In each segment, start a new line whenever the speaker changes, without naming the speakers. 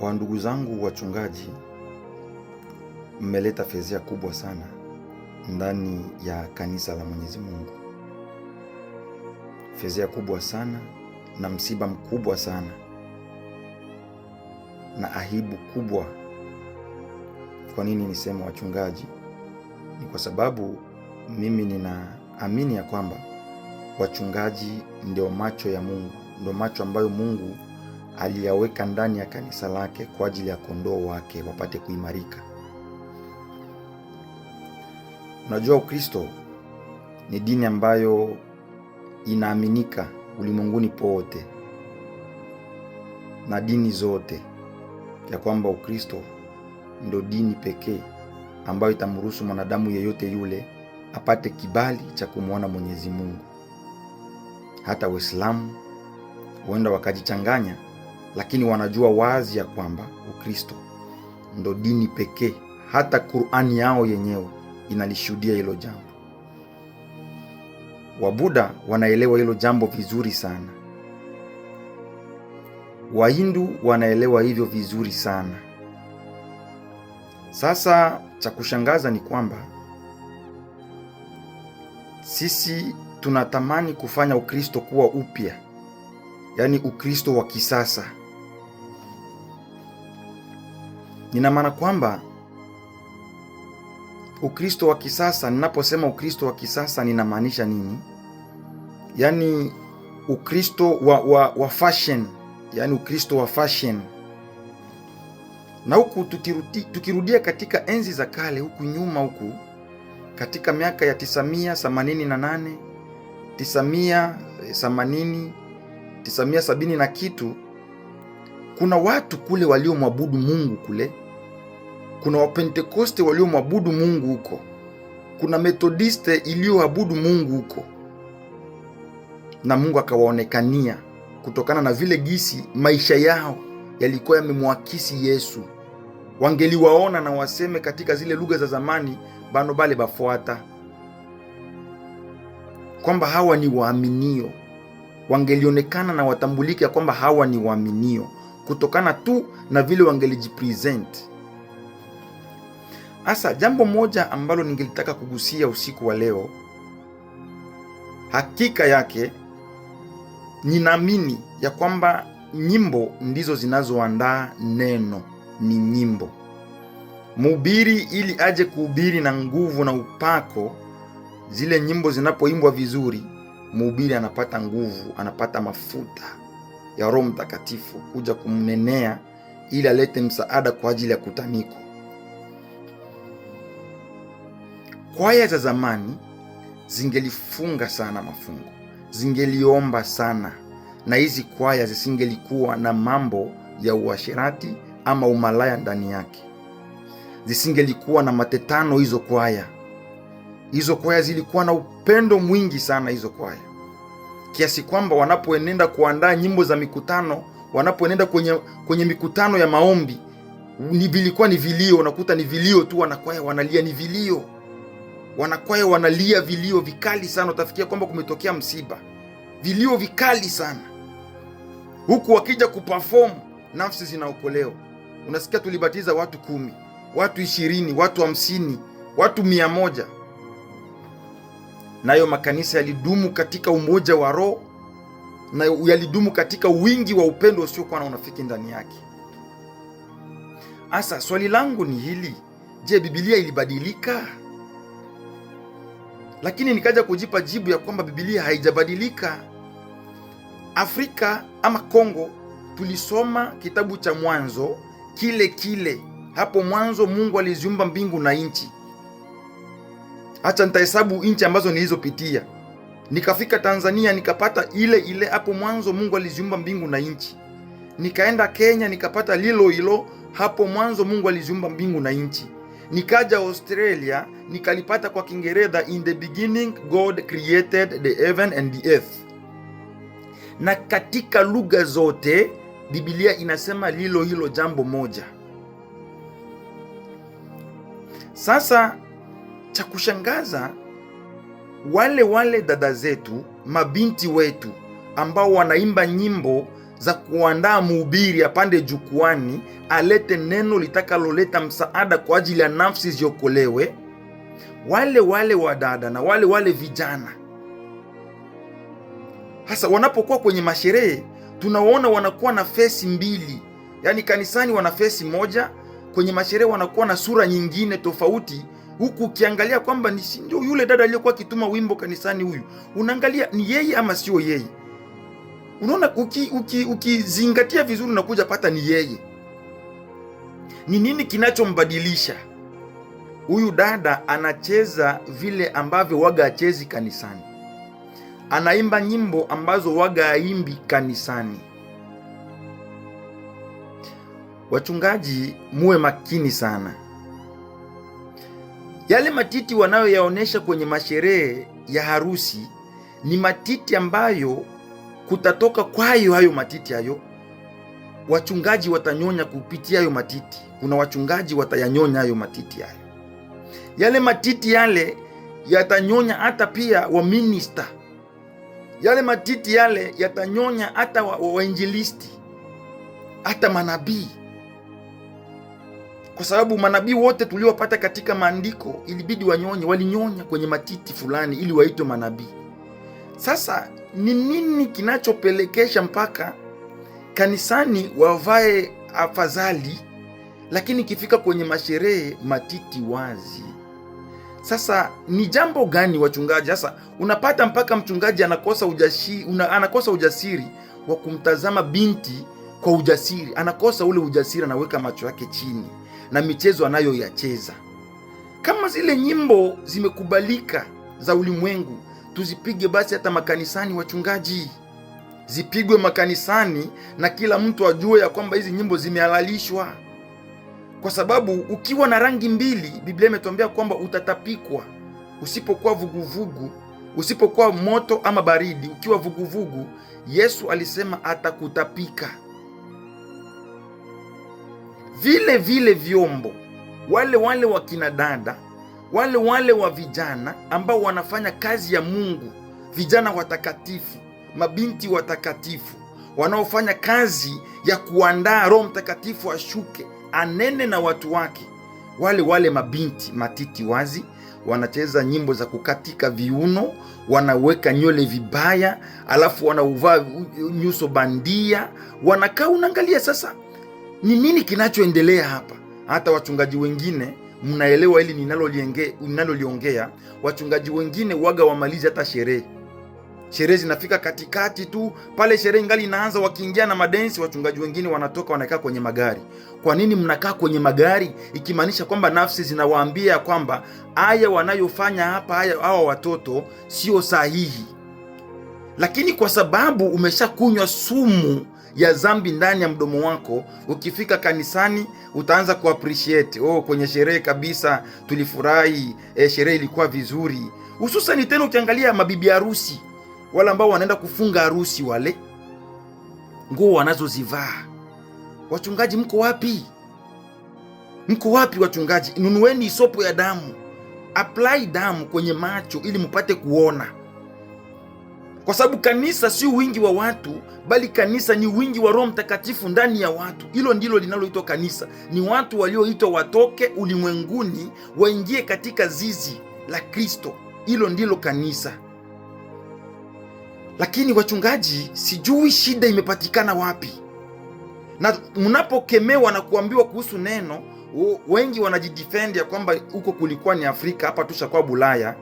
Wa ndugu zangu wachungaji, mmeleta fezea kubwa sana ndani ya kanisa la Mwenyezi Mungu. Fezea kubwa sana na msiba mkubwa sana na aibu kubwa. Kwa nini niseme wachungaji? Ni kwa sababu mimi ninaamini ya kwamba wachungaji ndio macho ya Mungu, ndio macho ambayo Mungu aliyaweka ndani ya kanisa lake kwa ajili ya kondoo wake wapate kuimarika. Unajua, Ukristo ni dini ambayo inaaminika ulimwenguni pote na dini zote, ya kwamba Ukristo ndio dini pekee ambayo itamruhusu mwanadamu yeyote yule apate kibali cha kumwona Mwenyezi Mungu. Hata Waislamu huenda wakajichanganya, lakini wanajua wazi ya kwamba Ukristo ndo dini pekee. Hata Qur'ani yao yenyewe inalishuhudia hilo jambo. Wabuddha wanaelewa hilo jambo vizuri sana. Wahindu wanaelewa hivyo vizuri sana. Sasa cha kushangaza ni kwamba sisi tunatamani kufanya Ukristo kuwa upya, yaani Ukristo wa kisasa. Nina maana kwamba Ukristo wa kisasa, ninaposema Ukristo wa kisasa ninamaanisha nini? Yaani Ukristo wa fashion, yaani Ukristo wa fashion. Na huku tukirudia katika enzi za kale, huku nyuma, huku katika miaka ya 988, 980, 970 na kitu, kuna watu kule waliomwabudu Mungu kule. Kuna Wapentekoste waliomwabudu Mungu huko. Kuna Methodiste iliyoabudu Mungu huko. Na Mungu akawaonekania kutokana na vile gisi maisha yao yalikuwa yamemwakisi Yesu. Wangeliwaona na waseme katika zile lugha za zamani, bano bale bafuata, kwamba hawa ni waaminio. Wangelionekana na watambulike ya kwamba hawa ni waaminio kutokana tu na vile wangelijipresent. Asa jambo moja ambalo ningelitaka kugusia usiku wa leo, hakika yake ninaamini ya kwamba nyimbo ndizo zinazoandaa neno. Ni nyimbo. Mhubiri ili aje kuhubiri na nguvu na upako, zile nyimbo zinapoimbwa vizuri, mhubiri anapata nguvu, anapata mafuta ya Roho Mtakatifu kuja kumnenea ili alete msaada kwa ajili ya kutaniko. Kwaya za zamani zingelifunga sana mafungo, zingeliomba sana, na hizi kwaya zisingelikuwa na mambo ya uasherati ama umalaya ndani yake. Zisingelikuwa na matetano hizo kwaya. Hizo kwaya zilikuwa na upendo mwingi sana hizo kwaya, kiasi kwamba wanapoenenda kuandaa nyimbo za mikutano, wanapoenenda kwenye mikutano ya maombi, vilikuwa ni vilio. Unakuta ni vilio tu, wanakwaya wanalia ni vilio. Wanakwaya wanalia vilio vikali sana, utafikia kwamba kumetokea msiba. Vilio vikali sana. Huku wakija kuperform, nafsi zinaokolewa. Unasikia tulibatiza watu 10, watu 20, watu 50, watu 100. Nayo makanisa yalidumu katika umoja wa roho, na yalidumu katika wingi wa upendo usiokuwa na unafiki ndani yake. Asa swali langu ni hili: je, Biblia ilibadilika? Lakini nikaja kujipa jibu ya kwamba Biblia haijabadilika. Afrika ama Kongo, tulisoma kitabu cha Mwanzo kile. Hapo mwanzo Mungu aliziumba mbingu na nchi. Acha nitahesabu nchi ambazo nilizopitia. Nikafika Tanzania nikapata ile hapo mwanzo Mungu aliziumba mbingu na nchi. Nikaenda Kenya nikapata hilo hapo mwanzo Mungu aliziumba mbingu na nchi. Nikaja Australia nikalipata kwa Kiingereza, in the beginning God created the heaven and the earth. Na katika lugha zote Biblia inasema hilo jambo moja. Sasa cha kushangaza, wale dada zetu, mabinti wetu ambao wanaimba nyimbo za kuandaa mhubiri apande jukwani alete neno litakaloleta msaada kwa ajili ya nafsi ziokolewe, wale wadada na wale vijana hasa wanapokuwa kwenye masherehe, tunawaona wanakuwa na fesi mbili. Yaani kanisani wana fesi moja, kwenye masherehe wanakuwa na sura nyingine tofauti, huku ukiangalia kwamba ni ndio yule dada aliyokuwa akituma wimbo kanisani, huyu unaangalia ni yeye ama sio yeye. Unaona, ukizingatia vizuri unakuja pata ni yeye. Ni nini kinachombadilisha? Huyu dada anacheza vile ambavyo waga achezi kanisani, anaimba nyimbo ambazo waga aimbi kanisani. Wachungaji, muwe makini sana. Yale matiti wanayoyaonesha kwenye masherehe ya harusi ni matiti ambayo kutatoka kwayo hayo matiti hayo, wachungaji watanyonya kupitia hayo matiti. Kuna wachungaji watayanyonya hayo matiti hayo. Yale matiti yale yatanyonya hata pia wa minister. Yale matiti yale yatanyonya hata wainjilisti, hata manabii. Kwa sababu manabii wote tuliowapata katika maandiko ilibidi walinyonya kwenye matiti fulani ili waitwe manabii. Sasa ni nini kinachopelekesha mpaka kanisani wavae afadhali, lakini ikifika kwenye masherehe matiti wazi? Sasa ni jambo gani wachungaji? Sasa unapata mpaka mchungaji anakosa ujasiri wa kumtazama binti kwa ujasiri, anakosa ule ujasiri, anaweka macho yake chini na michezo anayoyacheza. Kama zile nyimbo zimekubalika za ulimwengu, tuzipige basi hata makanisani. Wachungaji, zipigwe makanisani na kila mtu ajue ya kwamba hizi nyimbo zimehalalishwa, kwa sababu ukiwa na rangi mbili, Biblia imetuambia kwamba utatapikwa. Usipokuwa vuguvugu, usipokuwa moto ama baridi, ukiwa vuguvugu, Yesu alisema atakutapika. Vile vyombo, wale wa kina dada, wale wa vijana ambao wanafanya kazi ya Mungu, vijana watakatifu, mabinti watakatifu wanaofanya kazi ya kuandaa Roho Mtakatifu ashuke anene na watu wake, wale mabinti matiti wazi wanacheza nyimbo za kukatika viuno, wanaweka nywele vibaya, alafu wanauvaa nyuso bandia, wanakaa. Unaangalia sasa ni nini kinachoendelea hapa? Hata wachungaji wengine mnaelewa hili ninaloliongea. Wachungaji wengine waga wamalizi hata sherehe zinafika katikati tu pale, sherehe ingali inaanza, wakiingia na madensi, wachungaji wengine wanatoka wanakaa kwenye magari. Kwa nini mnakaa kwenye magari? Ikimaanisha kwamba nafsi zinawaambia kwamba haya wanayofanya hapa, hawa watoto sio sahihi. Lakini kwa sababu umeshakunywa sumu ya dhambi ndani ya mdomo wako, ukifika kanisani utaanza kuappreciate. Kwenye sherehe kabisa tulifurahi, sherehe ilikuwa vizuri. Hususani tena ukiangalia mabibi harusi, wale ambao wanaenda kufunga harusi, wale nguo wanazozivaa. Wachungaji, mko wapi? Mko wapi wachungaji? Nunueni isopo ya damu, apply damu kwenye macho ili mpate kuona. Kwa sababu kanisa si wingi wa watu, bali kanisa ni wingi wa Roho Mtakatifu ndani ya watu. Hilo ndilo linaloitwa kanisa. Ni watu walioitwa watoke ulimwenguni waingie katika zizi la Kristo. Hilo ndilo kanisa. Lakini wachungaji, sijui shida imepatikana wapi. Na mnapokemewa na kuambiwa kuhusu neno, wengi wanajidefend ya kwamba huko kulikuwa ni Afrika, hapa tushakuwa Bulaya,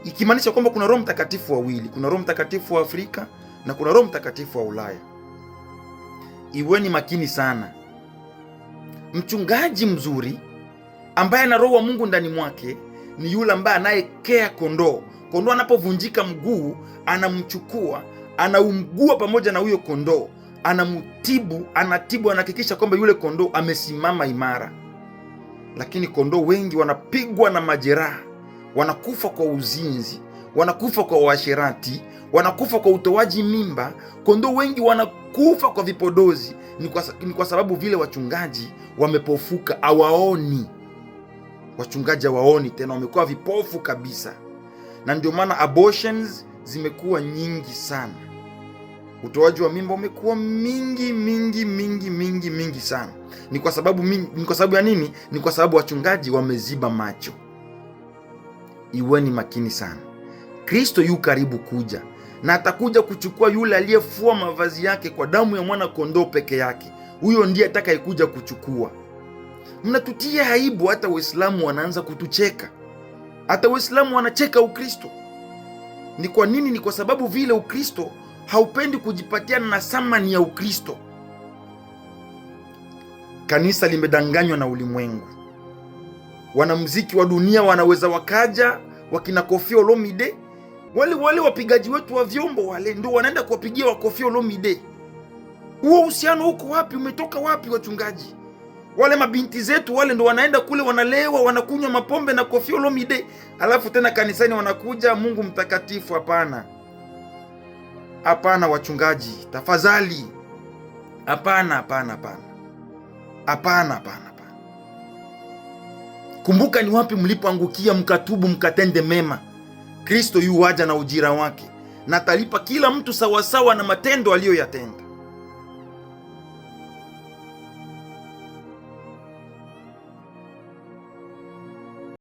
ikimaanisha kwamba kuna Roho Mtakatifu wawili. Kuna Roho Mtakatifu wa Afrika na kuna Roho Mtakatifu wa Ulaya. Iweni makini sana. Mchungaji mzuri ambaye ana Roho wa Mungu ndani mwake ni yule ambaye anayekea kondoo. Kondoo anapovunjika mguu, anamchukua, anaumgua pamoja na huyo kondoo, anamtibu, anahakikisha kwamba yule kondoo amesimama imara. Lakini kondoo wengi wanapigwa na majeraha, wanakufa kwa uzinzi, wanakufa kwa uasherati, wanakufa kwa utoaji mimba. Kondoo wengi wanakufa kwa vipodozi. Ni kwa sababu vile wachungaji wamepofuka, hawaoni. Wachungaji hawaoni tena, wamekuwa vipofu kabisa. Na ndio maana abortions zimekuwa nyingi sana. Utoaji wa mimba umekuwa mingi sana. Ni kwa sababu ya nini? Ni kwa sababu wachungaji wameziba macho. Iweni makini sana. Kristo yu karibu kuja, na atakuja kuchukua yule aliyefua mavazi yake kwa damu ya mwana kondoo peke yake. Huyo ndiye atakayekuja kuchukua. Mnatutia aibu, hata Waislamu wanaanza kutucheka. Hata Waislamu wanacheka Ukristo. Ni kwa nini? Ni kwa sababu vile Ukristo haupendi kujipatia na thamani ya Ukristo. Kanisa limedanganywa na ulimwengu. Wanamuziki wa dunia wanaweza wakaja, wakina Koffi Olomide, wale wapigaji wetu wa vyombo wale ndio wanaenda kuwapigia wa Koffi Olomide. Huo uhusiano uko wapi? Umetoka wapi wachungaji? Wale mabinti zetu wale ndio wanaenda kule, wanalewa, wanakunywa mapombe na Koffi Olomide, alafu tena kanisani wanakuja Mungu mtakatifu. Hapana, hapana wachungaji, tafadhali, hapana. Kumbuka ni wapi mlipoangukia, mkatubu, mkatende mema. Kristo yu waja na ujira wake, na atalipa kila mtu sawasawa na matendo aliyoyatenda.